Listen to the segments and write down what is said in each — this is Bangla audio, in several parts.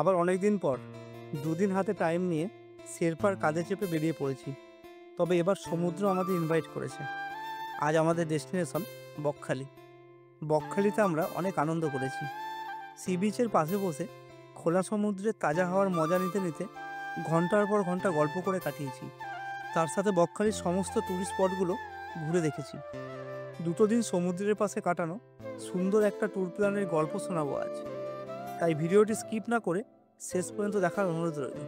আবার অনেক দিন পর দুদিন হাতে টাইম নিয়ে শেরপার কাঁধে চেপে বেরিয়ে পড়েছি। তবে এবার সমুদ্র আমাদের ইনভাইট করেছে। আজ আমাদের ডেস্টিনেশন বকখালি। বকখালিতে আমরা অনেক আনন্দ করেছি। সি বিচের পাশে বসে খোলা সমুদ্রের তাজা হাওয়ার মজা নিতে নিতে ঘন্টার পর ঘন্টা গল্প করে কাটিয়েছি। তার সাথে বকখালির সমস্ত টুরিস্ট স্পটগুলো ঘুরে দেখেছি। দুটো দিন সমুদ্রের পাশে কাটানো সুন্দর একটা ট্যুর প্ল্যানের গল্প শোনাবো আজ। তাই ভিডিওটি স্কিপ না করে শেষ পর্যন্ত দেখার অনুরোধ রইল।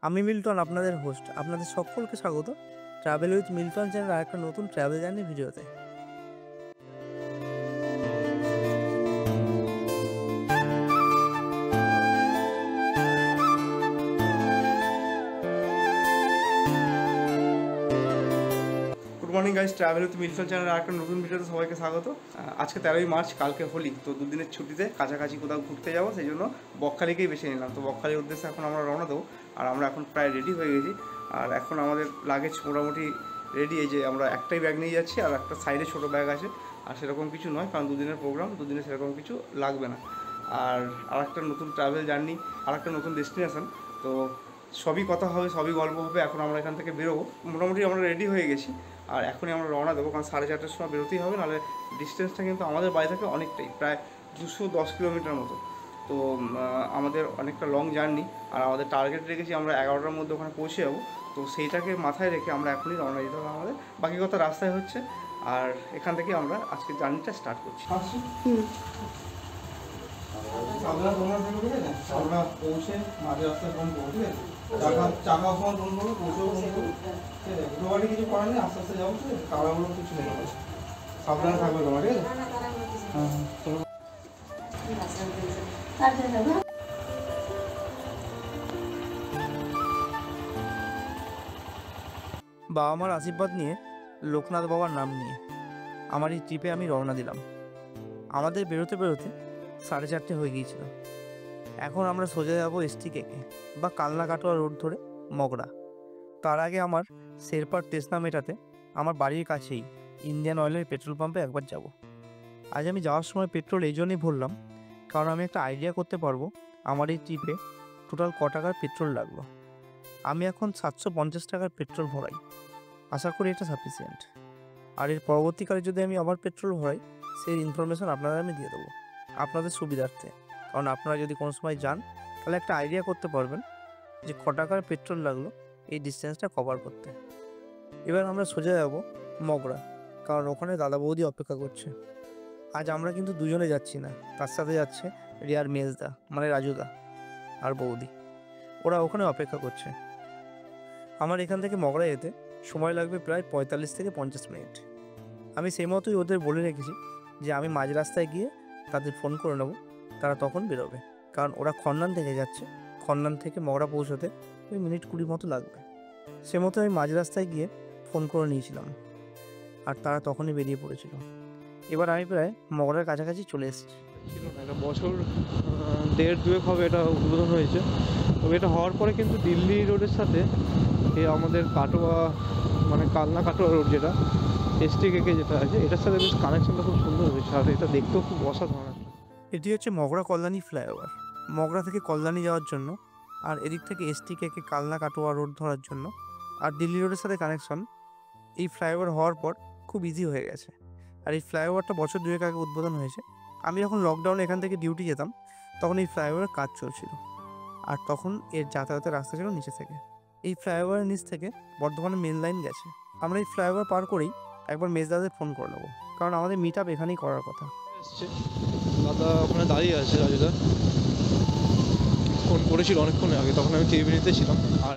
আমি মিল্টন, আপনাদের হোস্ট। আপনাদের সকলকে স্বাগত ট্রাভেল উইথ মিল্টন চ্যানেল আর একটা নতুন ট্রাভেল জার্নি ভিডিওতে। Good morning guys, travel with Milton channel আর একটা নতুন ভিডিওতে সবাইকে স্বাগত। আজকে 13ই মার্চ, কালকে হোলি, তো দুদিনের ছুটিতে কাছাকাছি কোথাও ঘুরতে যাবো, সেই জন্য বকখালিকেই বেছে নিলাম। তো বকখালির উদ্দেশ্যে এখন আমরা রওনা দেবো। আর আমরা এখন প্রায় রেডি হয়ে গেছি। আর এখন আমাদের লাগেজ মোটামুটি রেডি। এই যে আমরা একটাই ব্যাগ নিয়ে যাচ্ছি, আর একটা সাইডে ছোটো ব্যাগ আছে। আর সেরকম কিছু নয়, কারণ দুদিনের প্রোগ্রাম, দুদিনে সেরকম কিছু লাগবে না। আর একটা নতুন ট্রাভেল জার্নি, আর একটা নতুন ডেস্টিনেশন, তো সবই কথা হবে, সবই গল্প হবে। এখন আমরা এখান থেকে বেরোবো। মোটামুটি আমরা রেডি হয়ে গেছি, আর এখনই আমরা রওনা দেবো, কারণ 4:30টার সময় বেরোতেই হবে। নাহলে ডিস্টেন্সটা কিন্তু আমাদের বাড়ি থেকে অনেকটাই, প্রায় 210 কিলোমিটার মতো। তো আমাদের অনেকটা লং জার্নি। আর আমাদের টার্গেট রেখেছি আমরা 11টার মধ্যে ওখানে পৌঁছে যাবো। তো সেইটাকে মাথায় রেখে আমরা এখনই রওনা দিতে হবে আমাদের। বাকি কথা রাস্তায় হচ্ছে। আর এখান থেকে আমরা আজকে জার্নিটা স্টার্ট করছি। আমরা পৌঁছে মাঝে রাস্তায় ফোন করবো, ঠিক আছে? চাকা ফোন করবো, পৌঁছেও ফোন করবো, ঠিক আছে? দুবারই কিছু করার নেই, আস্তে আস্তে যাবো, ঠিক আছে? তাড়াহুড়ো কিছু নেই, সাবধানে থাকবে তোমার, ঠিক আছে? বাবা মার আশীর্বাদ নিয়ে, লোকনাথ বাবার নাম নিয়ে আমার এই ট্রিপে আমি রওনা দিলাম। আমাদের বেরোতে বেরোতে 4:30 হয়ে গিয়েছিল। এখন আমরা সোজা যাবো STKK বা কালনা কাটোয়া রোড ধরে মগরা। তার আগে আমার শেরপার তৃষ্ণা মেটাতে আমার বাড়ির কাছেই ইন্ডিয়ান অয়েলের পেট্রোল পাম্পে একবার যাব। আজ আমি যাওয়ার সময় পেট্রোল এই জন্যই ভরলাম, কারণ আমি একটা আইডিয়া করতে পারবো আমার এই ট্রিপে টোটাল ক টাকার পেট্রোল লাগলো। আমি এখন 750 টাকার পেট্রোল ভরাই, আশা করি এটা সাফিসিয়েন্ট। আর এর পরবর্তীকালে যদি আমি আবার পেট্রোল ভরাই, সেই ইনফরমেশন আপনাদের আমি দিয়ে দেবো আপনাদের সুবিধার্থে। কারণ আপনারা যদি কোনো সময় যান, তাহলে একটা আইডিয়া করতে পারবেন যে ক টাকার পেট্রোল লাগলো এই ডিস্টেন্সটা কভার করতে। এবার আমরা সোজা যাব মগরা, কারণ ওখানে দাদা বৌদি অপেক্ষা করছে। আজ আমরা কিন্তু দুজনে যাচ্ছি না, তার সাথে যাচ্ছে রিয়ার মেজদা, মানে রাজুদা আর বৌদি। ওরা ওখানে অপেক্ষা করছে। আমার এখান থেকে মগরা যেতে সময় লাগবে প্রায় 45 থেকে 50 মিনিট। আমি সেই মতোই ওদের বলে রেখেছি যে আমি মাঝ রাস্তায় গিয়ে তাদের ফোন করে নেবো, তারা তখন বেরোবে। কারণ ওরা খন্নান থেকে যাচ্ছে, খন্নান থেকে মগরা পৌঁছতে ওই মিনিট 20 মতো লাগবে। সে মতো আমি মাঝ রাস্তায় গিয়ে ফোন করে নিয়েছিলাম, আর তারা তখনই বেরিয়ে পড়েছিল। এবার আমি প্রায় মগরার কাছাকাছি চলে এসেছি। ছিল না, এটা বছর 1.5-2 হবে এটা উদ্বোধন হয়েছে। তবে এটা হওয়ার পরে কিন্তু দিল্লি রোডের সাথে এই আমাদের কাটোয়া, মানে কালনা কাটোয়া রোড যেটা STKK যেটা আছে, এটার সাথে বেশ কানেকশনটা খুব সুন্দর হয়েছে। আর এটা দেখতেও খুব অসাধারণ। এটি হচ্ছে মগরা কল্যাণী ফ্লাইওভার, মগরা থেকে কল্যাণী যাওয়ার জন্য, আর এদিক থেকে STKK কালনা কাটোয়া রোড ধরার জন্য। আর দিল্লি রোডের সাথে কানেকশন এই ফ্লাইওভার হওয়ার পর খুব ইজি হয়ে গেছে। আর এই ফ্লাইওভারটা বছর 2 আগে উদ্বোধন হয়েছে। আমি যখন লকডাউনে এখান থেকে ডিউটি যেতাম, তখন এই ফ্লাইওভারের কাজ চলছিল, আর তখন এর যাতায়াতের রাস্তা ছিল নিচে থেকে। এই ফ্লাইওভারের নিচ থেকে বর্ধমানে মেন লাইন গেছে। আমরা এই ফ্লাইওভার পার করেই একবার মেজদাদের ফোন করে নেবো, কারণ আমাদের মিট আপ এখানেই করার কথা। দাদা ওখানে দাঁড়িয়ে আছে, রাজুদা ফোন করেছিল অনেকক্ষণ আগে, তখন আমি টিভিতে ছিলাম। আর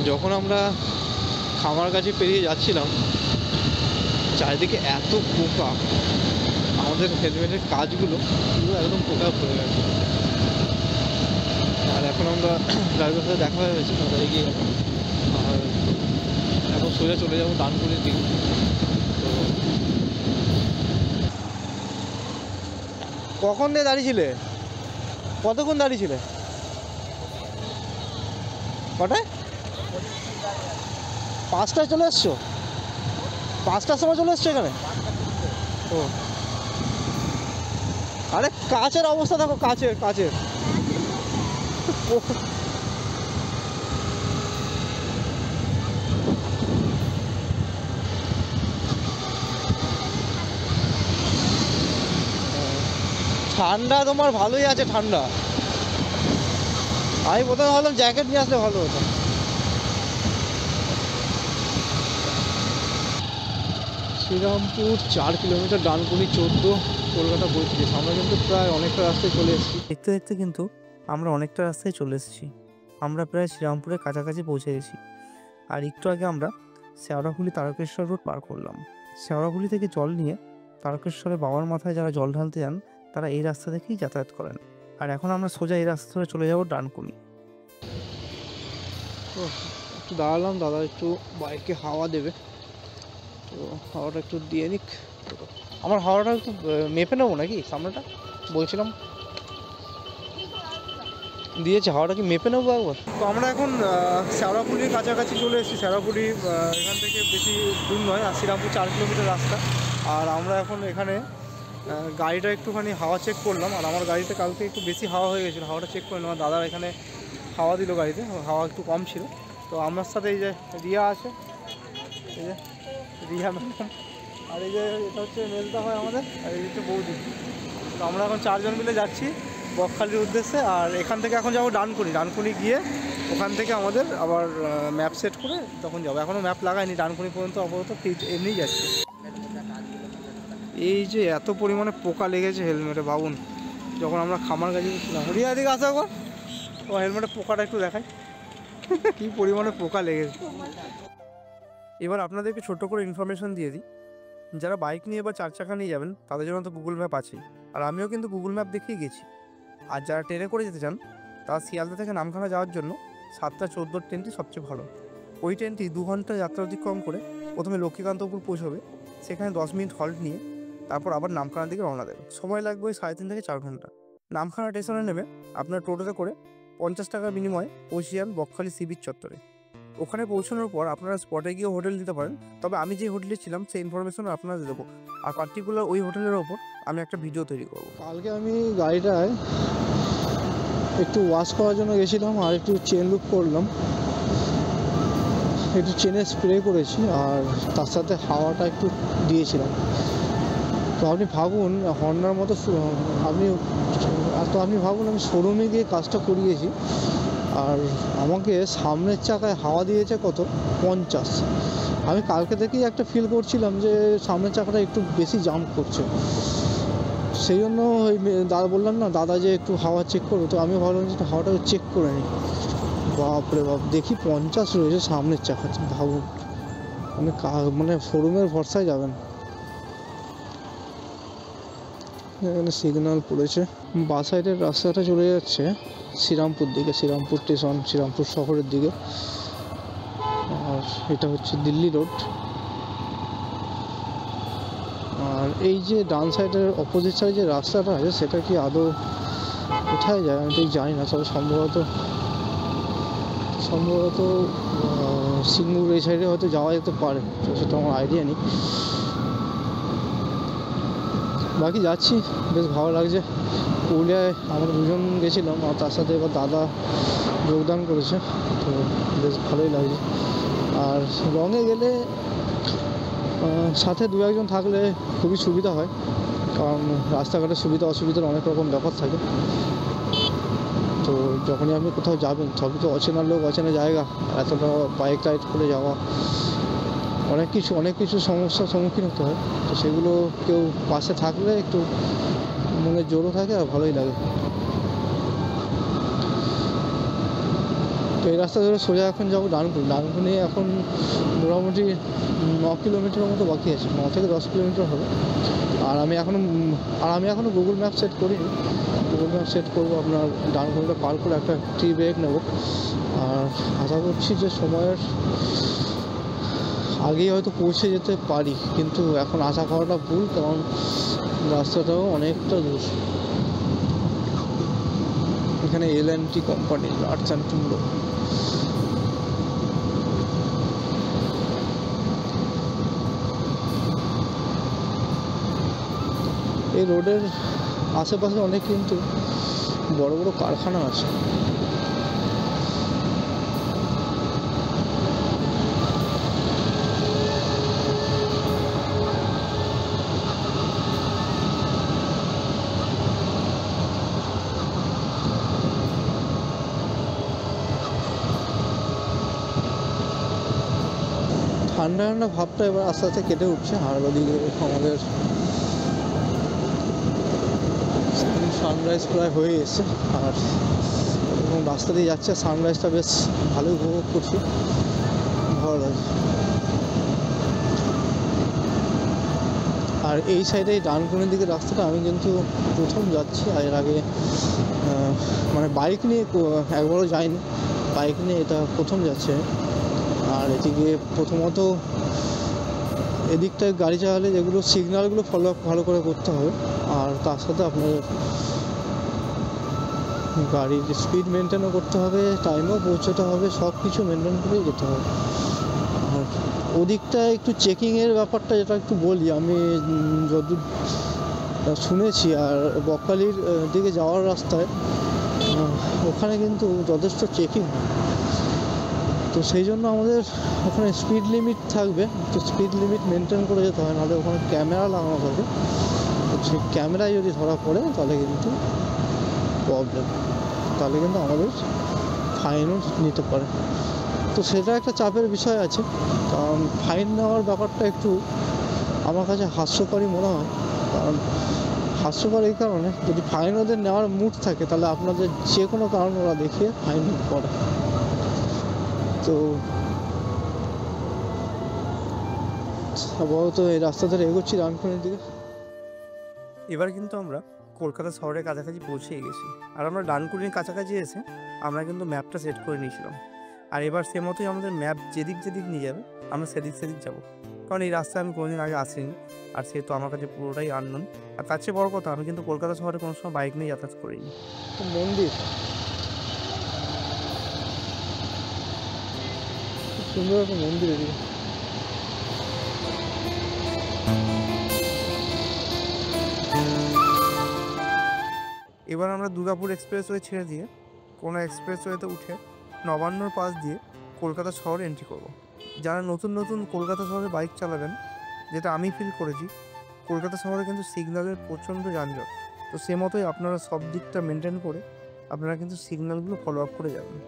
যখন আমরা খামার কাছে পেরিয়ে যাচ্ছিলাম, চারিদিকে এত পোকা, আমাদের হেলমেটের কাজগুলো পুরো একদম পোকা পড়ে গেছে। আর এখন আমরা ড্রাইভারের সাথে দেখা হয়ে গেছে, তাদের গিয়ে আর এখন সোজা চলে যাবো ডানকুনির দিকে। তো কখন দিয়ে দাঁড়িয়েছিলে? কতক্ষণ দাঁড়িয়েছিলে? কটায়? 5টায় চলে এসছো? 5টার সময় চলে এসছো এখানে? ও আরে কাচের অবস্থা দেখো, কাচের কাচের ঠান্ডা তোমার ভালোই আছে ঠান্ডা। আমি প্রথমে ভাবলাম জ্যাকেট নিয়ে আসলে ভালো হতো। শ্রীরামপুর 4 কিলোমিটার, ডানকুনি 14, কলকাতা 35। আমরা কিন্তু প্রায় অনেকটা রাস্তায় চলে এসেছি। দেখতে দেখতে কিন্তু আমরা অনেকটা রাস্তায় চলে এসেছি। আমরা প্রায় শ্রীরামপুরের কাছাকাছি পৌঁছে গেছি। আর একটু আগে আমরা শেওড়াফুলি তারকেশ্বর রোড পার করলাম। শেওড়াফুলি থেকে জল নিয়ে তারকেশ্বরে বাবার মাথায় যারা জল ঢালতে যান তারা এই রাস্তা থেকেই যাতায়াত করেন। আর এখন আমরা সোজা এই রাস্তা ধরে চলে যাব ডানকুনি। তো একটু দাঁড়ালাম, দাদা একটু বাইকে হাওয়া দেবে, তো হাওয়াটা একটু দিয়ে নিক। আমার হাওয়াটা একটু মেপে নেবো নাকি সামনেটা, বলছিলাম দিয়েছে, হাওয়াটা কি মেপে নেবো একবার? তো আমরা এখন শেওড়াফুলির কাছাকাছি চলে এসেছি। শেওড়াফুলি এখান থেকে বেশি দূর নয়, আর শ্রীরামপুর 4 কিলোমিটার রাস্তা। আর আমরা এখন এখানে গাড়িটা একটুখানি হাওয়া চেক করলাম। আর আমার গাড়িতে কালকে একটু বেশি হাওয়া হয়ে গেছিলো, হাওয়াটা চেক করে নেওয়া। দাদার এখানে হাওয়া দিল গাড়িতে, হাওয়া একটু কম ছিল। তো আমার সাথে এই যে রিয়া আছে, এই যে রিয়া ম্যাডাম, আর এই যে এটা হচ্ছে মেলটা হয় আমাদের, আর এই হচ্ছে বৌদি। তো আমরা এখন 4 জন মিলে যাচ্ছি বকখালির উদ্দেশ্যে। আর এখান থেকে এখন যাবো ডানকুনি। ডানকুনি গিয়ে ওখান থেকে আমাদের আবার ম্যাপ সেট করে তখন যাবো। এখনও ম্যাপ লাগাইনি, ডানকুনি পর্যন্ত আপাতত এমনিই যাচ্ছি। এই যে এত পরিমাণে পোকা লেগেছে হেলমেটে, ভাবুন। যখন আমরা খামার কাছে ছিলাম, রিয়া দিকে আসা কর, ও হেলমেটে পোকাটা একটু দেখাই কী পরিমাণে পোকা লেগেছে। এবার আপনাদেরকে ছোট্ট করে ইনফরমেশন দিয়ে দিই, যারা বাইক নিয়ে বা 4 চাকা নিয়ে যাবেন তাদের জন্য তো গুগল ম্যাপ আছেই। আর আমিও কিন্তু গুগল ম্যাপ দেখেই গেছি। আর যারা ট্রেনে করে যেতে চান তারা শিয়ালদা থেকে নামখানা যাওয়ার জন্য 7:14 ট্রেনটি সবচেয়ে ভালো। ওই ট্রেনটি 2 ঘন্টা যাত্রা অতিক্রম করে প্রথমে লক্ষ্মীকান্তপুর পৌঁছবে, সেখানে 10 মিনিট হল্ট নিয়ে তারপর আবার নামখানার দিকে রওনা দেবে। সময় লাগবে ওই 3.5 থেকে 4 ঘন্টা। নামখানা স্টেশনে নেমে আপনার টোটোতে করে 50 টাকার বিনিময়ে পৌঁছে যান বকখালি সি বিচ চত্বরে। ওখানে পৌঁছানোর পর আপনারা স্পটে গিয়ে হোটেল দিতে পারেন, তবে আমি যে হোটেলে ছিলাম সেই ইনফরমেশন আপনাদের দেবো। আর পার্টিকুলার ওই হোটেলের ওপর আমি একটা ভিডিও তৈরি করব। কালকে আমি গাড়িটায় একটু ওয়াশ করার জন্য গেছিলাম, আর একটু চেন লুপ করলাম, একটু চেনে স্প্রে করেছি, আর তার সাথে হাওয়াটা একটু দিয়েছিলাম। তো আপনি ভাবুন হন্ডার মতো আপনি ভাবুন আমি শোরুমে গিয়ে কাজটা করিয়েছি, আর আমাকে সামনের চাকায় হাওয়া দিয়েছে কত, 50। আমি কালকে থেকেই একটা ফিল করছিলাম যে সামনের চাকাটা একটু বেশি জাম্প করছে। সেই জন্য ওই দাদা বললাম না, দাদা যে একটু হাওয়া চেক করো, তো আমি ভাবলাম যে হাওয়াটা চেক করে নিই। বাপরে বাপ, দেখি 50 রয়েছে সামনের চাকাতে। ভাবুন, মানে শোরুমের ভরসায় যাবেন। এখানে সিগন্যাল পড়েছে। বাঁ সাইডের রাস্তাটা চলে যাচ্ছে শ্রীরামপুর দিকে, শ্রীরামপুর স্টেশন, শ্রীরামপুর শহরের দিকে। আর এটা হচ্ছে দিল্লি রোড। আর এই যে ডান সাইডের অপোজিট সাইডে যে রাস্তাটা আছে সেটা কি আদৌ কোথায় যায় আমি ঠিক জানি না, তবে সম্ভবত সিঙ্গুর এই সাইডে হয়তো যাওয়া যেতে পারে, তো সেটা আমার আইডিয়া নেই। বাকি যাচ্ছি, বেশ ভালো লাগছে। পুরুলিয়ায় আমরা 2 জন গেছিলাম, আর তার সাথে এবার দাদা যোগদান করেছে, তো বেশ ভালোই লাগছে। আর রঙে গেলে সাথে 2-1 জন থাকলে খুবই সুবিধা হয়, কারণ রাস্তাঘাটের সুবিধা অসুবিধার অনেক রকম ব্যাপার থাকে। তো যখনই আপনি কোথাও যাবেন, সবই তো অচেনা লোক, অচেনা জায়গা, এতটা বাইক রাইড করে যাওয়া, অনেক কিছু সমস্যার সম্মুখীন হতে হয়। তো সেগুলো কেউ পাশে থাকলে একটু মনে জোরও থাকে আর ভালোই লাগে। তো এই রাস্তা ধরে সোজা এখন যাবো ডানকুনি। ডানকুনি এখন মোটামুটি 9 কিলোমিটার মতো বাকি আছে, 9 থেকে 10 কিলোমিটার হবে। আর আমি এখনও গুগল ম্যাপ সেট করিনি। গুগল ম্যাপ সেট করবো, আপনার ডানকুনিটা পার করে একটা টি ব্রেক নেব। আর আশা করছি যে সময়ের আগেই হয়তো পৌঁছে যেতে পারি, কিন্তু এখন আশা করাটা ভুল, কারণ রাস্তাটাও অনেকটা দূর। এখানে L&T company, large and tomorrow. এই রোডের আশেপাশে অনেক কিন্তু বড় বড় কারখানা আছে। ঠান্ডা ঠান্ডা ভাবটা এবার আস্তে আস্তে কেটে উঠছে। আর ওদিকে আমাদের সানরাইজ প্রায় হয়ে এসছে, আর এবং রাস্তা দিয়ে যাচ্ছে, সানরাইজটা বেশ ভালোই উপভোগ করছি, ভালো লাগে। আর এই সাইডে ডানকুনির দিকে রাস্তাটা আমি কিন্তু প্রথম যাচ্ছি, আর এর আগে মানে বাইক নিয়ে একবারও যাইনি, বাইক নিয়ে এটা প্রথম যাচ্ছে। আর এদিকে প্রথমত এদিকটায় গাড়ি চালালে যেগুলো সিগন্যালগুলো ফলো আপ ভালো করে করতে হবে, আর তার সাথে আপনার গাড়ির স্পিড মেনটেনও করতে হবে, টাইমেও পৌঁছতে হবে, সব কিছু মেনটেন করেই যেতে হবে। আর ওদিকটা একটু চেকিংয়ের ব্যাপারটা যেটা একটু বলি, আমি যদি শুনেছি, আর বকখালির দিকে যাওয়ার রাস্তায় ওখানে কিন্তু যথেষ্ট চেকিং হয়। তো সেই জন্য আমাদের ওখানে স্পিড লিমিট থাকবে, তো স্পিড লিমিট মেনটেন করে যেতে হয়, নাহলে ওখানে ক্যামেরা লাগানো থাকে, সেই ক্যামেরায় যদি ধরা পড়ে তাহলে কিন্তু প্রবলেম, তাহলে কিন্তু আমাদের ফাইনও নিতে পারে। তো সেটা একটা চাপের বিষয় আছে, কারণ ফাইন নেওয়ার ব্যাপারটা একটু আমার কাছে হাস্যকরই মনে হয়। কারণ হাস্যকর এই কারণে, যদি ফাইন ওদের নেওয়ার মুড থাকে তাহলে আপনাদের যে কোনো কারণ ওরা দেখিয়ে ফাইন করে। তো আপাতত এই রাস্তা ধরে এগোচ্ছি ডানকুনির দিকে। এবার কিন্তু আমরা কলকাতা শহরের কাছাকাছি পৌঁছে গেছি, আর আমরা ডানকুনির কাছাকাছি এসে আমরা কিন্তু ম্যাপটা সেট করে নিয়েছিলাম। আর এবার সে মতোই আমাদের ম্যাপ যেদিক যেদিক নিয়ে যাবে আমরা সেদিক যাবো, কারণ এই রাস্তায় আমি কোনোদিন আগে আসিনি, আর সেহেতু আমার কাছে পুরোটাই আননোন। আর তার চেয়ে বড় কথা, আমি কিন্তু কলকাতা শহরে কোনো সময় বাইক নিয়ে যাতায়াত করিনি। মন্দির সুন্দর একটা মন্দির এদিকে। এবার আমরা দুর্গাপুর এক্সপ্রেসওয়ে ছেড়ে দিয়ে কোনো এক্সপ্রেসওয়েতে উঠে নবান্নর পাশ দিয়ে কলকাতা শহরে এন্ট্রি করব। যারা নতুন কলকাতা শহরে বাইক চালাবেন, যেটা আমি ফিল করেছি, কলকাতা শহরে কিন্তু সিগন্যালের প্রচণ্ড যানজট। তো সে মতোই আপনারা সব দিকটা মেনটেন করে আপনারা কিন্তু সিগন্যালগুলো ফলো আপ করে যাবেন।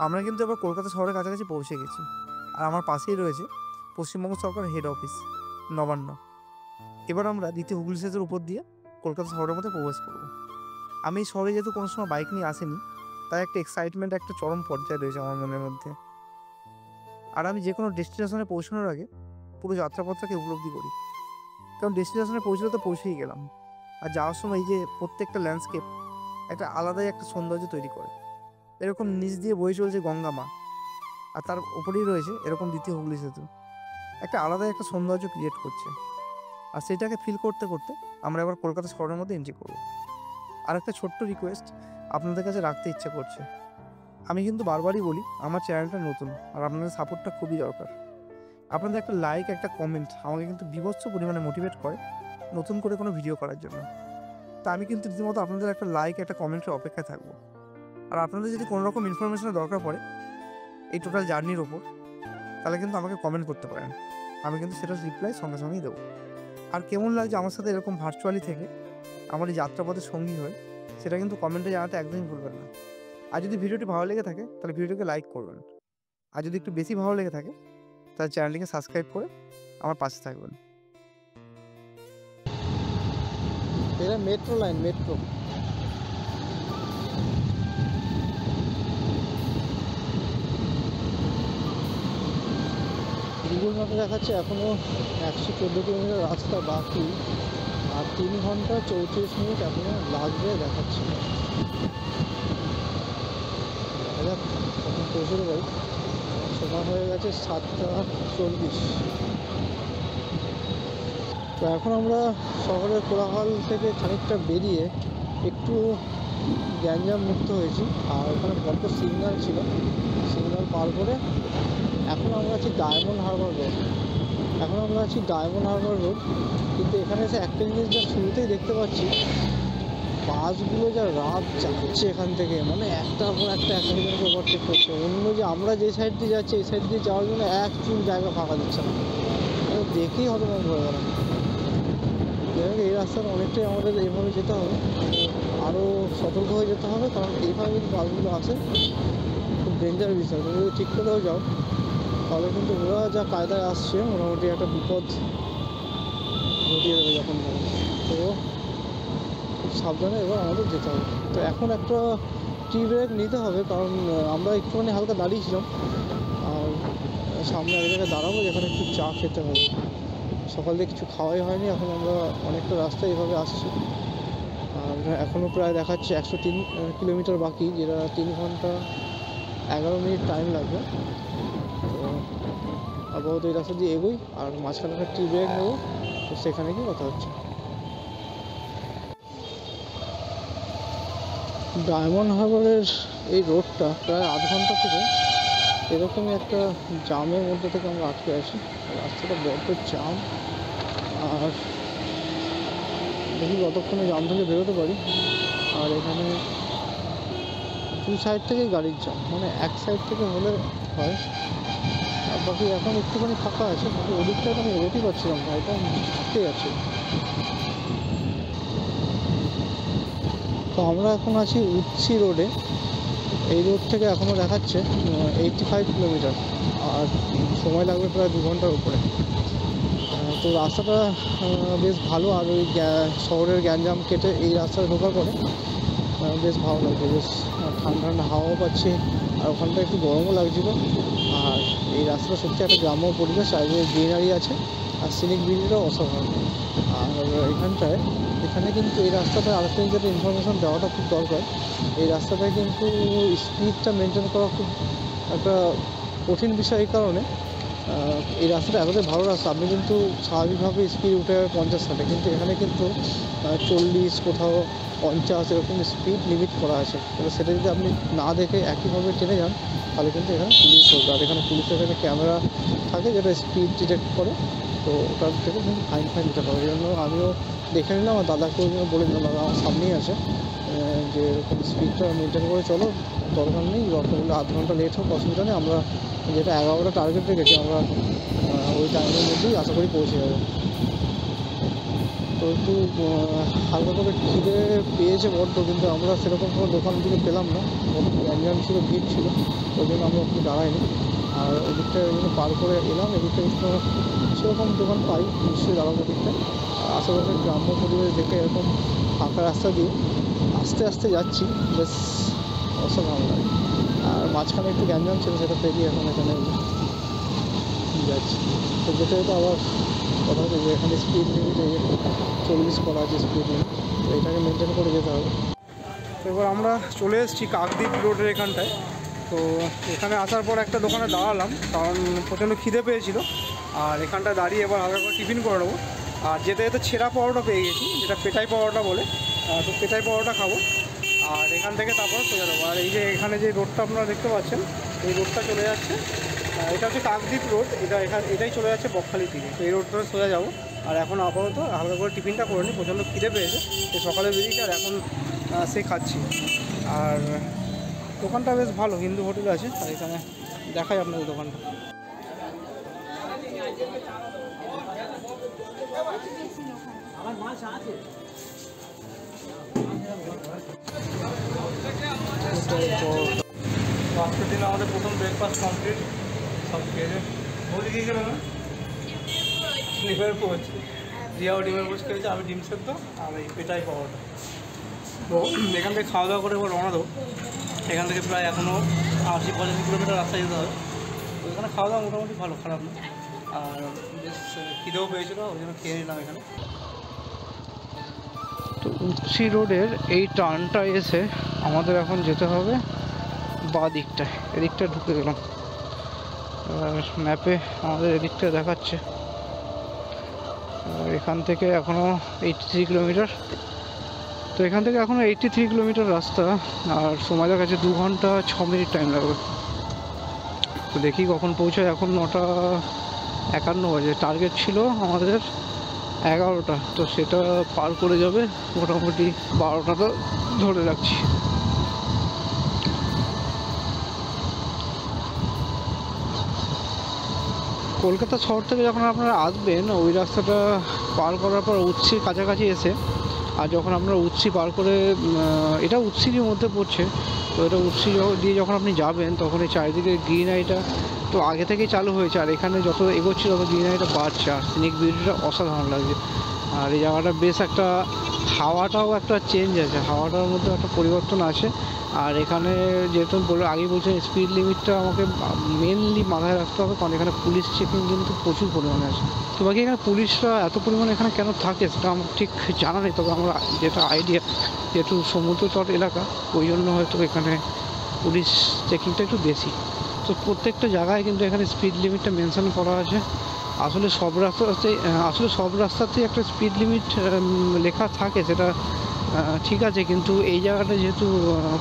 আমরা কিন্তু এবার কলকাতা শহরের কাছাকাছি পৌঁছে গেছি, আর আমার পাশেই রয়েছে পশ্চিমবঙ্গ সরকার হেড অফিস নবান্ন। এবার আমরা দ্বিতীয় হুগলি সেতুর উপর দিয়ে কলকাতা শহরের মধ্যে প্রবেশ করব। আমি এই শহরে যেহেতু কোনো সময় বাইক নিয়ে আসিনি, তাই একটা এক্সাইটমেন্ট, একটা চরম পর্যায়ে রয়েছে আমার মনের মধ্যে। আর আমি যে কোনো ডেস্টিনেশনে পৌঁছানোর আগে পুরো যাত্রাপথটাকে উপলব্ধি করি, কারণ ডেস্টিনেশনে পৌঁছলে তো পৌঁছেই গেলাম, আর যাওয়ার সময় এই যে প্রত্যেকটা ল্যান্ডস্কেপ একটা আলাদাই একটা সৌন্দর্য তৈরি করে। এরকম নিচ দিয়ে বয়ে চলছে গঙ্গা মা, আর তার উপরেই রয়েছে এরকম দ্বিতীয় হুগলি সেতু, একটা আলাদাই একটা সৌন্দর্য ক্রিয়েট করছে। আর সেটাকে ফিল করতে করতে আমরা এবার কলকাতা শহরের মধ্যে এন্ট্রি করব। আর একটা ছোট্ট রিকোয়েস্ট আপনাদের কাছে রাখতে ইচ্ছে করছে, আমি কিন্তু বারবারই বলি আমার চ্যানেলটা নতুন, আর আপনাদের সাপোর্টটা খুবই দরকার। আপনাদের একটা লাইক, একটা কমেন্ট আমাকে কিন্তু বিভৎস পরিমাণে মোটিভেট করে নতুন করে কোনো ভিডিও করার জন্য। তা আমি কিন্তু রীতিমতো আপনাদের একটা লাইক, একটা কমেন্টের অপেক্ষায় থাকবো। আর আপনাদের যদি কোনো রকম ইনফরমেশনের দরকার পড়ে এই টোটাল জার্নির ওপর, তাহলে কিন্তু আমাকে কমেন্ট করতে পারেন, আমি কিন্তু সেটা রিপ্লাই সঙ্গে সঙ্গেই দেবো। আর কেমন লাগছে আমার সাথে এরকম ভার্চুয়ালি থেকে আমার এই যাত্রাপথের সঙ্গী হয়ে, সেটা কিন্তু কমেন্টে জানাতে একদমই ভুলবেন না। আর যদি ভিডিওটি ভালো লেগে থাকে তাহলে ভিডিওটিকে লাইক করবেন, আর যদি একটু বেশি ভালো লেগে থাকে তাহলে চ্যানেলটিকে সাবস্ক্রাইব করে আমার পাশে থাকবেন। এটা মেট্রো লাইন, মেট্রো। গুগল ম্যাপে দেখাচ্ছে এখনও 114 কিলোমিটার রাস্তা বাকি, আর 3 ঘন্টা 34 মিনিট এখনও লাগবে দেখাচ্ছে। দেখা যাক কখন পৌঁছতে পারি। সময় হয়ে গেছে 7:40। তো এখন আমরা শহরের কোলাহল থেকে খানিকটা বেরিয়ে একটু গ্যাঞ্জাম মুক্ত হয়েছি, আর ওখানে পরপর সিগন্যাল ছিল, সিগন্যাল পার করে এখন আমরা আছি ডায়মন্ড হারবার রোড। কিন্তু এখানে এসে একটা জিনিস যা শুরুতেই দেখতে পাচ্ছি, বাসগুলো যা রাত যাচ্ছে এখান থেকে, মানে একটার পর একটা একজনকে ওভারটেক করছে। অন্য যে আমরা যে সাইড দিয়ে যাচ্ছি এই সাইড দিয়ে যাওয়ার জন্য এক চুল জায়গা ফাঁকা দিচ্ছে না, দেখেই হতভম্ব হয়ে গেলাম। এই রাস্তাটা অনেকটাই আমাদের এইভাবে যেতে হবে, আরও সতর্ক হয়ে যেতে হবে, কারণ এইভাবে যদি বাসগুলো আসে খুব ডেঞ্জার বিষয়। তুমি যদি ঠিক করেও যাও তাহলে কিন্তু ওরা যা কায়দায় আসছে মোটামুটি একটা বিপদ ঘটিয়ে দেবে যখন যাবে। তো খুব সাবধানে এবার আমাদের যেতে হবে। তো এখন একটা টি ব্রেক নিতে হবে, কারণ আমরা একটুখানি হালকা দাঁড়িয়েছিলাম, আর সামনে এক জায়গায় দাঁড়াবো যেখানে একটু চা খেতে হবে। সকাল থেকে কিছু খাওয়াই হয়নি, এখন আমরা অনেকটা রাস্তা এইভাবে আসছি, আর এখনও প্রায় দেখাচ্ছে 103 কিলোমিটার বাকি, যেটা 3 ঘন্টা 11 মিনিট টাইম লাগবে। তো আপাতত এই রাস্তা দিয়ে এগোই, আর মাঝখানে একটা টি ব্রেক নেবো, তো সেখানে গিয়ে কথা হচ্ছে। ডায়মন্ড হারবারের এই রোডটা প্রায় আধ ঘন্টা থেকে এরকমই একটা জামের মধ্যে থেকে আমরা আটকে আছি। রাস্তাটা বড্ড জাম, আর দেখি কতক্ষণে জাম থেকে বেরোতে পারি। আর এখানে দু সাইড থেকেই গাড়ির জাম, মানে এক সাইড থেকে হলে হয়, আর বাকি এখন একটুখানি ফাঁকা আছে, বাকি ওদিকটা আমি এগোতেই পারছিলাম, গাড়িটা আটকে আছে। তো আমরা এখন আছি উচ্ছি রোডে। এই রোড থেকে এখনও দেখাচ্ছে 85 কিলোমিটার, আর সময় লাগবে প্রায় 2 ঘন্টার উপরে। তো রাস্তাটা বেশ ভালো, আর ওই শহরের গ্যাঞ্জাম কেটে এই রাস্তায় ঢোকার পরে বেশ ভালো লাগছে, বেশ ঠান্ডা ঠান্ডা হাওয়াও পাচ্ছি, আর ওখানটা একটু গরমও লাগছিলো। আর এই রাস্তাটা সত্যি একটা গ্রাম্য পরিবেশ, চারিদিকে গ্রিনারি আছে, আর সিনিক বিউটিটাও অসাধারণ। আর এখানে কিন্তু এই রাস্তাটায় আরেকটা যেটা ইনফরমেশন দেওয়াটা খুব দরকার, এই রাস্তাটায় কিন্তু স্পিডটা মেনটেন করা খুব একটা কঠিন বিষয়। এই কারণে এই রাস্তাটা এতটাই ভালো রাস্তা, আপনি কিন্তু স্বাভাবিকভাবে স্পিড উঠে 50-60, কিন্তু এখানে কিন্তু 40, কোথাও 50 এরকম স্পিড লিমিট করা আছে। তবে সেটা যদি আপনি না দেখে একইভাবে টেনে যান তাহলে কিন্তু এখানে পুলিশ হবে, আর এখানে পুলিশের কাছে ক্যামেরা থাকে যেটা স্পিড ডিটেক্ট করে, তো ওটার থেকে কিন্তু ফাইন দিতে পারে। এই জন্য আমিও দেখে নিলাম, আর দাদাকেও বলে দিলাম, দাদা আমার সামনেই আছে, যে এরকম স্পিডটা মেনটেন করে চলো, দরকার নেই দরকার হলে আধ ঘন্টা লেট হোক, অসুবিধা নেই, আমরা যেটা 11টা টার্গেট রেখেছি আমরা ওই টাইমের মধ্যেই আশা করি পৌঁছে যাবো। তো একটু হালকা করে খিদে পেয়েছে বড্ড, কিন্তু আমরা সেরকম কোনো দোকান দিকে পেলাম না, গ্যাঞ্জাম ছিল, ভিড় ছিল, ওই জন্য আমরা একটু দাঁড়াইনি। আর ওদিকটা ওই জন্য পার করে এলাম, এদিকটা একটু সেরকম দোকান পাই নিশ্চয়ই দাঁড়াবো দিকটা। আশেপাশের গ্রাম্য পরিবেশ দেখে এরকম ফাঁকা রাস্তা দিয়ে আস্তে আস্তে যাচ্ছি, বেশ অসাধারণ লাগে। আর মাঝখানে একটু গ্যাঞ্জাম ছিল, সেটা পেরিয়ে এখন এখানে যাচ্ছি। তো যেতে যেতে আবার কথা হচ্ছে যে এখানে স্পিড লিমিট 40 করা আছে স্পিড লিমিট, তো এটাকে মেনটেন করে যেতে হবে। তো এবার আমরা চলে এসেছি কাকদ্বীপ রোডের এখানটায়। তো এখানে আসার পর একটা দোকানে দাঁড়ালাম, কারণ প্রচণ্ড খিদে পেয়েছিল, আর এখানটায় দাঁড়িয়ে এবার হালকা করে টিফিন করে নেবো। আর যেতে যেতে ছেঁড়া পরোটা পেয়ে গেছি, যেটা পেটাই পরোটা বলে, তো পেটাই পরোটা খাবো, আর এখান থেকে তারপর সোজা দেবো। আর এই যে এখানে যে রোডটা আপনারা দেখতে পাচ্ছেন, এই রোডটা চলে যাচ্ছে, এটা হচ্ছে কাকদ্বীপ রোড, এটাই চলে যাচ্ছে বকখালির দিকে। তো এই রোড ধরে সোজা যাবো। আর এখন আপাতত হালকা করে টিফিনটা করে নিই, প্রচণ্ড খিদে পেয়েছে, সে সকালে বেরিয়েছে, আর এখন সে খাচ্ছি। আর দোকানটা বেশ ভালো, হিন্দু হোটেল আছে, আর এখানে দেখাই আপনাদের দোকানটা। আজকের দিন আমাদের প্রথম ব্রেকফাস্ট কমপ্লিট, সব খেয়ে বলি গিয়ে গেল না নিবার পৌঁছে রিয়াও ডিমের পোচ খেয়েছে, আমি ডিম সেদ্ধ আর এই পেটাই পাওয়াটা। তো এখান থেকে খাওয়া দাওয়া করে এবার রওনা দেবো। এখান থেকে প্রায় এখনও 80-85 কিলোমিটার রাস্তা যেতে হবে। তো এখানে খাওয়া দাওয়া মোটামুটি ভালো, খারাপ না। আর বেশ খিদেও পেয়েছিল, ওই জন্য খেয়ে নিলাম এখানে। তো উচ্ছি রোডের এই টার্নটা এসে আমাদের এখন যেতে হবে বাঁ দিকটায়, এদিকটা ঢুকে গেলাম। আর ম্যাপে আমাদের এদিকটা দেখাচ্ছে। আর এখান থেকে এখনও 83 কিলোমিটার। তো এখান থেকে এখনও 83 কিলোমিটার রাস্তা, আর সময় দেখাচ্ছে 2 ঘন্টা 6 মিনিট টাইম লাগবে। তো দেখি কখন পৌঁছায়। এখন 9:51 বাজে, টার্গেট ছিল আমাদের 11টা, তো সেটা পার করে যাবে মোটামুটি 12টা তো ধরে রাখছি। কলকাতা শহর থেকে যখন আপনারা আসবেন ওই রাস্তাটা পার করার পর উচ্ছির কাছাকাছি এসে, আর যখন আপনারা উচ্ছি পার করে, এটা উচ্ছিরই মধ্যে পড়ছে, তো এটা উচ্ছি দিয়ে যখন আপনি যাবেন তখন এই চারিদিকে গ্রিন আইটা তো আগে থেকেই চালু হয়েছে, আর এখানে যত এগোচ্ছে তত গ্রিন আইটা বাড়ছে, আর সিনিক বিউটিটা অসাধারণ লাগছে। আর এই জায়গাটা বেশ একটা হাওয়াটাও একটা চেঞ্জ আছে, হাওয়াটার মধ্যে একটা পরিবর্তন আছে। আর এখানে যেহেতু আগেই বলছেন স্পিড লিমিটটা আমাকে মেনলি মাথায় রাখতে হবে, কারণ এখানে পুলিশ চেকিং কিন্তু প্রচুর পরিমাণে আছে। তো বাকি এখানে পুলিশরা এত পরিমাণে এখানে কেন থাকে সেটা আমার ঠিক জানা নেই, তবে আমার যেটা আইডিয়া, যেহেতু সমুদ্র তট এলাকা ওই জন্য হয়তো এখানে পুলিশ চেকিংটা একটু বেশি। তো প্রত্যেকটা জায়গায় কিন্তু এখানে স্পিড লিমিটটা মেনশন করা আছে। আসলে সব রাস্তাতেই একটা স্পিড লিমিট লেখা থাকে, সেটা ঠিক আছে, কিন্তু এই জায়গাটা যেহেতু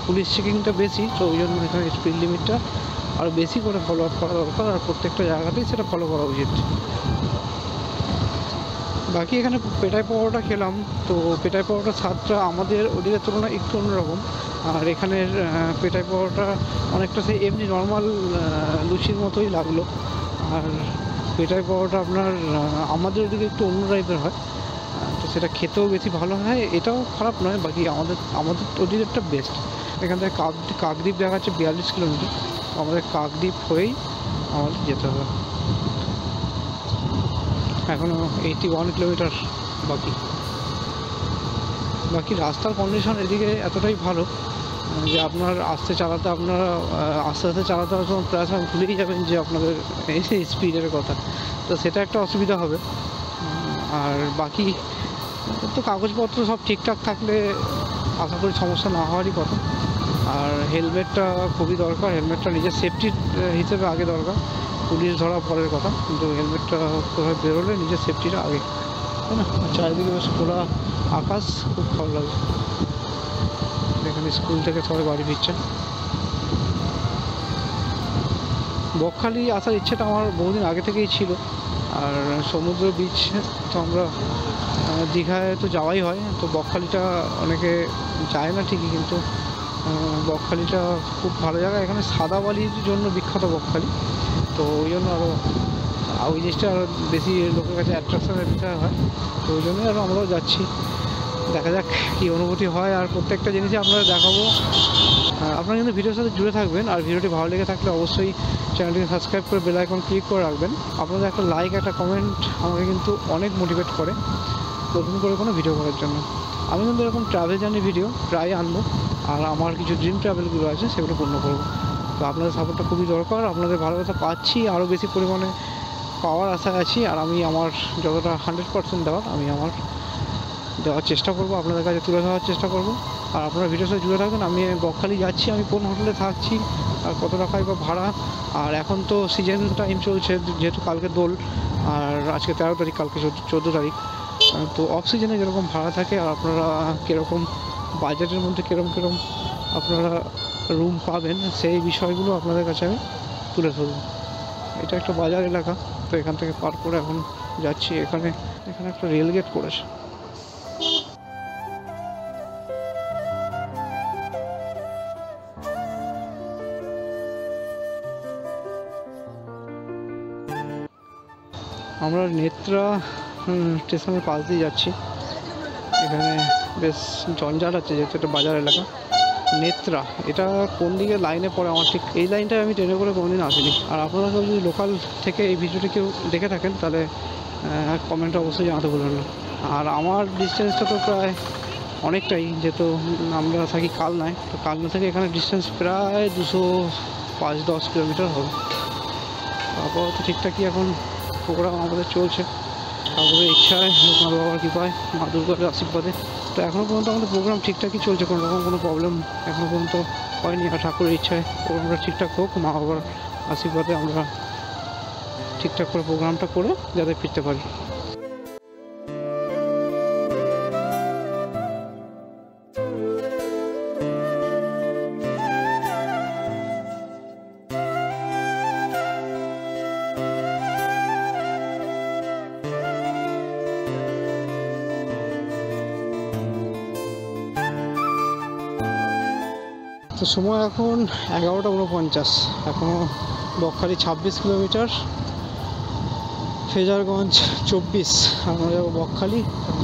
পুলিশ চেকিংটা বেশি, তো ওই জন্য এখানে স্পিড লিমিটটা আরও বেশি করে ফলো আপ করা দরকার, আর প্রত্যেকটা জায়গাতেই সেটা ফলো করা উচিত। বাকি এখানে পেটাই পাওয়াটা খেলাম, তো পেটাই পাওয়াটার স্বাদটা আমাদের ওদিকের তুলনায় একটু অন্যরকম। আর এখানের পেটাই পাওয়াটা অনেকটা সেই এমনি নর্মাল লুচির মতোই লাগলো। আর পেটাই পাওয়াটা আপনার আমাদের ওদিকে একটু অন্য টাইপের হয়, তো সেটা খেতেও বেশি ভালো হয়। এটাও খারাপ নয়, বাকি আমাদের ওদিকেরটা বেস্ট। এখান থেকে কাকদ্বীপ দেখাচ্ছে 42 কিলোমিটার, আমাদের কাকদ্বীপ হয়েই আমাদের যেতে হবে। এখনও 81 কিলোমিটার বাকি রাস্তার কন্ডিশন এদিকে এতটাই ভালো যে আপনার আস্তে আস্তে চালাতে হবে, প্রায় সময় ভুলেই যাবেন যে আপনাদের এই স্পিডের কথা, তো সেটা একটা অসুবিধা হবে। আর বাকি তো কাগজপত্র সব ঠিকঠাক থাকলে আশা করি সমস্যা না হওয়ারই কথা। আর হেলমেটটা খুবই দরকার, হেলমেটটা নিজের সেফটির হিসেবে আগে দরকার, পুলিশ ধরা পরের কথা, কিন্তু হেলমেটটা কোথায় বেরোলে নিজের সেফটিটা আগে, তাই না? চারিদিকে বেশ খোলা আকাশ, খুব ভালো লাগে। এখানে স্কুল থেকে সবাই বাড়ি ফিরছে। বকখালি আসার ইচ্ছেটা আমার বহুদিন আগে থেকেই ছিল। আর সমুদ্র বিচ তো আমরা দীঘায় তো যাওয়াই হয়, তো বকখালিটা অনেকে যায় না ঠিকই, কিন্তু বকখালিটা খুব ভালো জায়গা। এখানে সাদা বালির জন্য বিখ্যাত বকখালি, তো ওই জন্য আরও ওই জিনিসটা আরও বেশি লোকের কাছে অ্যাট্রাকশনের বিষয় হয়, তো ওই জন্যই আরও আমরাও যাচ্ছি। দেখা যাক কী অনুভূতি হয়। আর প্রত্যেকটা জিনিসই আপনারা দেখাবো। আপনারা কিন্তু ভিডিওর সাথে জুড়ে থাকবেন, আর ভিডিওটি ভালো লেগে থাকলে অবশ্যই চ্যানেলটিকে সাবস্ক্রাইব করে বেল আইকন ক্লিক করে রাখবেন। আপনাদের একটা লাইক, একটা কমেন্ট আমাকে কিন্তু অনেক মোটিভেট করে নতুন করে কোনো ভিডিও করার জন্য। আমি কিন্তু এরকম ট্রাভেল জার্নি ভিডিও প্রায় আনবো, আর আমার কিছু ড্রিম ট্রাভেলগুলো আছে সেগুলো পূর্ণ করবো। তো আপনাদের সাপোর্টটা খুবই দরকার, আপনাদের ভালোবাসা পাচ্ছি, আরও বেশি পরিমাণে পাওয়ার আশায় আছি। আর আমি আমার যতটা 100% দেওয়ার আমি দেওয়ার চেষ্টা করবো, আপনাদের কাছে তুলে ধরার চেষ্টা করবো। আর আপনারা ভিডিওর সাথে জুড়ে থাকবেন। আমি বকখালি যাচ্ছি, আমি কোন হোটেলে থাকছি, আর কত টাকায় বা ভাড়া। আর এখন তো সিজন টাইম চলছে, যেহেতু কালকে দোল, আর আজকে 13 তারিখ, কালকে 14 তারিখ, তো অফ সিজনে যেরকম ভাড়া থাকে, আর আপনারা কীরকম বাজেটের মধ্যে কীরকম আপনারা রুম পাবেন, সেই বিষয়গুলো আপনাদের কাছে আমি তুলে ধরব। এটা একটা বাজার এলাকা, তো এখান থেকে পার করে এখন যাচ্ছি। এখানে একটা রেল গেট করেছে। আমরা নেত্রা স্টেশনের পাশ দিয়ে যাচ্ছি। এখানে বেশ জঞ্জাট আছে, যেহেতু এটা বাজার এলাকা। নেত্রা এটা কোন দিকে লাইনে পড়ে আমার ঠিক এই লাইনটায় আমি ট্রেনে করে কোনোদিন আসিনি। আর আপনারা কেউ যদি লোকাল থেকে এই ভিডিওটি কেউ দেখে থাকেন, তাহলে কমেন্টে অবশ্যই জানাতে ভুলবেন না। আর আমার ডিস্টেন্সটা তো প্রায় অনেকটাই, যেহেতু আমরা থাকি কালনায়, তো কালনা থেকে এখানে ডিস্টেন্স প্রায় 205-10 কিলোমিটার হবে। আপাতত ঠিকঠাকই এখন প্রোগ্রাম আমাদের চলছে, ঠাকুরের ইচ্ছায়, লোকনাথ বাবার কৃপায়, মা দুর্গার আশীর্বাদে। তো এখনও পর্যন্ত আমাদের প্রোগ্রাম ঠিকঠাকই চলছে, কোনো রকম কোনো প্রবলেম এখনও পর্যন্ত হয়নি। আর ঠাকুরের ইচ্ছায় প্রোগ্রামটা ঠিকঠাক হোক, মা বাবার আশীর্বাদে আমরা ঠিকঠাক করে প্রোগ্রামটা করে যাতে ফিরতে পারি। তো সময় এখন 11:49, এখনও বকখালি 26 কিলোমিটার, ফেজারগঞ্জ 24, আমরা যাবো বকখালি,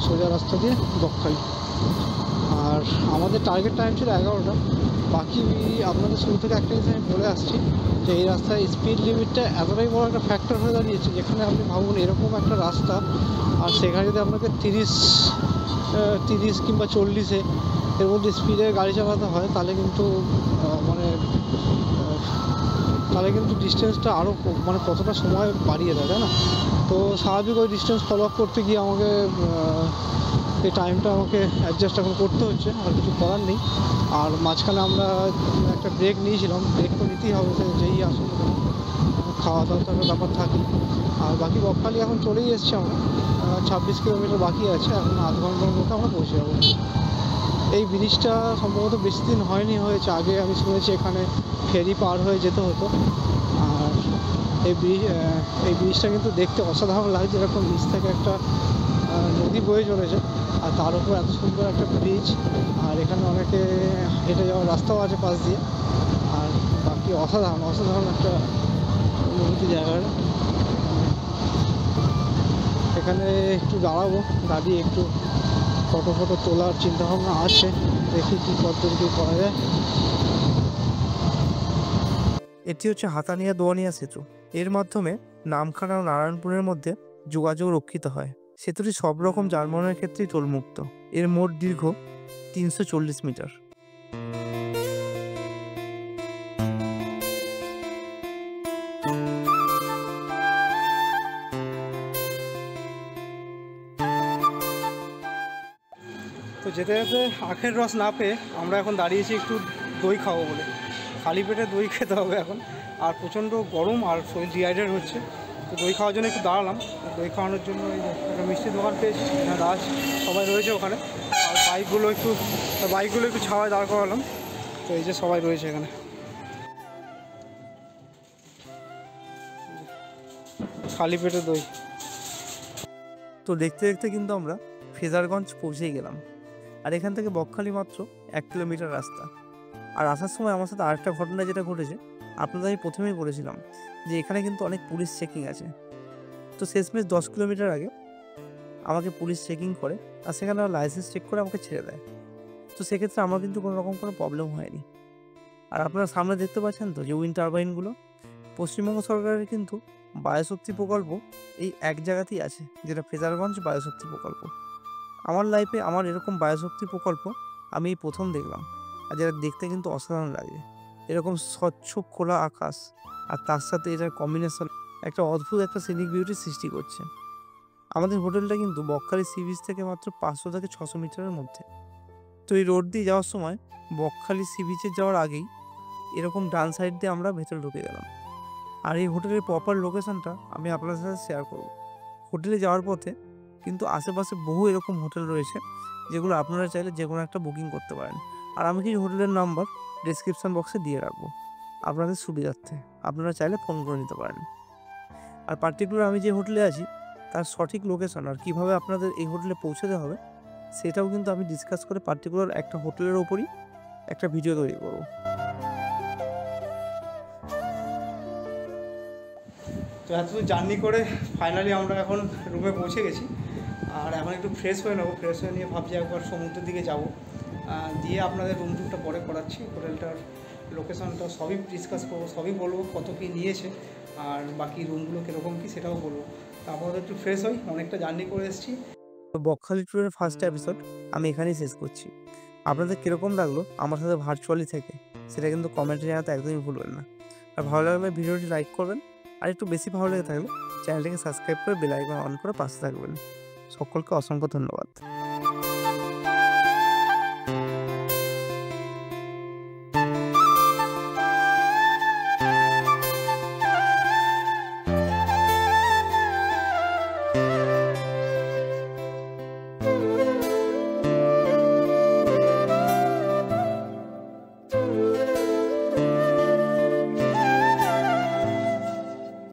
সোজা রাস্তা দিয়ে বকখালি। আর আমাদের টার্গেট টাইম ছিল 11টা। বাকি আপনাদের শুরু থেকে একটা জিনিস আমি বলে আসছি যে এই রাস্তায় স্পিড লিমিটটা এতটাই বড় একটা ফ্যাক্টর হয়ে দাঁড়িয়েছে, যেখানে আপনি ভাবুন এরকম একটা রাস্তা, আর সেখানে যদি আপনাকে 30 কিংবা 40-এ এর মধ্যে স্পিডে গাড়ি চালাতে হয়, তাহলে কিন্তু তাহলে কিন্তু ডিস্টেন্সটা আরও মানে কতটা সময় বাড়িয়ে দেয়, তাই না? তো স্বাভাবিক ওই ডিস্টেন্স ফলো আপ করতে গিয়ে আমাকে এই টাইমটা আমাকে অ্যাডজাস্ট এখন করতে হচ্ছে, আর কিছু করার নেই। আর মাঝখানে আমরা একটা ব্রেক নিয়েছিলাম, ব্রেক তো নিতেই হবে, সে যেই আসলে খাওয়া দাওয়া তো একটা ব্যাপার থাকে। আর বাকি বকখালি এখন চলেই এসছি আমরা, 26 কিলোমিটার বাকি আছে, এখন আধ ঘন্টার মধ্যে আমরা পৌঁছে যাবো। এই ব্রিজটা সম্ভবত বেশি দিন হয়েছে, আগে আমি শুনেছি এখানে ফেরি পার হয়ে যেতে হতো। আর এই ব্রিজটা কিন্তু দেখতে অসাধারণ লাগছে, এরকম নিচ থেকে একটা নদী বয়ে চলেছে, আর তার উপর এত সুন্দর একটা ব্রিজ, আর এখানে অনেকে হেঁটে যাওয়ার রাস্তাও আছে পাশ দিয়ে। আর বাকি অসাধারণ একটা অনুভূতি জায়গাটা। এখানে একটু দাঁড়াবো, দাঁড়িয়ে একটু ফটো তোলার চিন্তাভাবনা আছে, দেখি কী পদ্ধতি করা যায়। এটি হচ্ছে হাতানিয়া দোয়ানিয়া সেতু। এর মাধ্যমে নামখানা ও নারায়ণপুরের মধ্যে যোগাযোগ রক্ষিত হয়। সেতুটি সব রকম যানবাহনের ক্ষেত্রেই টোলমুক্ত। এর মোট দীর্ঘ 340 মিটার। তো যেতে যেতে আখের রস না পেয়ে আমরা এখন দাঁড়িয়েছি একটু দই খাবো বলে। খালি পেটে দই খেতে হবে এখন, আর প্রচণ্ড গরম আর শরীর ডিহাইড্রেট হচ্ছে। তো দই খাওয়ার জন্য একটু দাঁড়ালাম। দই খাওয়ানোর জন্য একটা মিষ্টির দোকান পেয়েছি, রাজ সবাই রয়েছে ওখানে। আর বাইকগুলো একটু ছাওয়ায় দাঁড় করালাম। তো এই যে সবাই রয়েছে এখানে, খালি পেটে দই। তো দেখতে দেখতে কিন্তু আমরা ফেজারগঞ্জ পৌঁছেই গেলাম। আর এখান থেকে বকখালি মাত্র 1 কিলোমিটার রাস্তা। আর আসার সময় আমার সাথে আরেকটা ঘটনা যেটা ঘটেছে, আপনাদের আমি প্রথমেই বলেছিলাম যে এখানে কিন্তু অনেক পুলিশ চেকিং আছে। তো শেষমেশ 10 কিলোমিটার আগে আমাকে পুলিশ চেকিং করে, আর সেখানে লাইসেন্স চেক করে আমাকে ছেড়ে দেয়। তো সেক্ষেত্রে আমার কিন্তু কোনো রকম কোনো প্রবলেম হয়নি। আর আপনারা সামনে দেখতে পাচ্ছেন তো যে উইন্ড টারবাইনগুলো, পশ্চিমবঙ্গ সরকারের কিন্তু বায়োশক্তি প্রকল্প এই এক জায়গাতেই আছে, যেটা ফেজারগঞ্জ বায়োশক্তি প্রকল্প। আমার লাইফে আমার এরকম বায়োশক্তি প্রকল্প আমি এই প্রথম দেখলাম, আর যেটা দেখতে কিন্তু অসাধারণ লাগে। এরকম স্বচ্ছ খোলা আকাশ আর তার সাথে এটার কম্বিনেশন একটা অদ্ভুত একটা সিনিক বিউটি সৃষ্টি করছে। আমাদের হোটেলটা কিন্তু বকখালি সি বিচ থেকে মাত্র 500 থেকে 600 মিটারের মধ্যে। তো এই রোড দিয়ে যাওয়ার সময় বকখালি সি বিচে যাওয়ার আগেই এরকম ডান সাইড দিয়ে আমরা ভেতরে ঢুকে গেলাম। আর এই হোটেলের প্রপার লোকেশনটা আমি আপনাদের সাথে শেয়ার করব। হোটেলে যাওয়ার পথে কিন্তু আশেপাশে বহু এরকম হোটেল রয়েছে, যেগুলো আপনারা চাইলে যে কোনো একটা বুকিং করতে পারেন। আর আমি কিছু হোটেলের নাম্বার ডেসক্রিপশন বক্সে দিয়ে রাখবো আপনাদের সুবিধার্থে, আপনারা চাইলে ফোন করে নিতে পারেন। আর পার্টিকুলার আমি যে হোটেলে আছি তার সঠিক লোকেশন আর কীভাবে আপনাদের এই হোটেলে পৌঁছাতে হবে সেটাও কিন্তু আমি ডিসকাস করে পার্টিকুলার একটা হোটেলের ওপরই একটা ভিডিও তৈরি করব। তো এতদূর জার্নি করে ফাইনালি আমরা এখন রুমে পৌঁছে গেছি। আর এখন একটু ফ্রেশ হয়ে নেবো, ফ্রেশ হয়ে নিয়ে ভাবছি একবার সমুদ্রের দিকে যাব, দিয়ে আপনাদের রুম টুরটা পরে করাচ্ছি। হোটেলটার লোকেশনটা সবই ডিসকাস করবো, সবই বলবো কত কী নিয়েছে, আর বাকি রুমগুলো কীরকম কী সেটাও বলবো। তারপর একটু ফ্রেশ হই, অনেকটা জার্নি করে এসেছি। তো বকখালি ট্যুরের ফার্স্ট এপিসোড আমি এখানেই শেষ করছি। আপনাদের কীরকম লাগলো আমার সাথে ভার্চুয়ালি থেকে, সেটা কিন্তু কমেন্টে জানাতে একদমই ভুলবেন না। আর ভালো লাগলে ভিডিওটি লাইক করবেন, আর একটু বেশি ভালো লেগে থাকলে চ্যানেলটিকে সাবস্ক্রাইব করে বেল আইকন অন করে পাশে থাকবেন। সকলকে অসংখ্য ধন্যবাদ।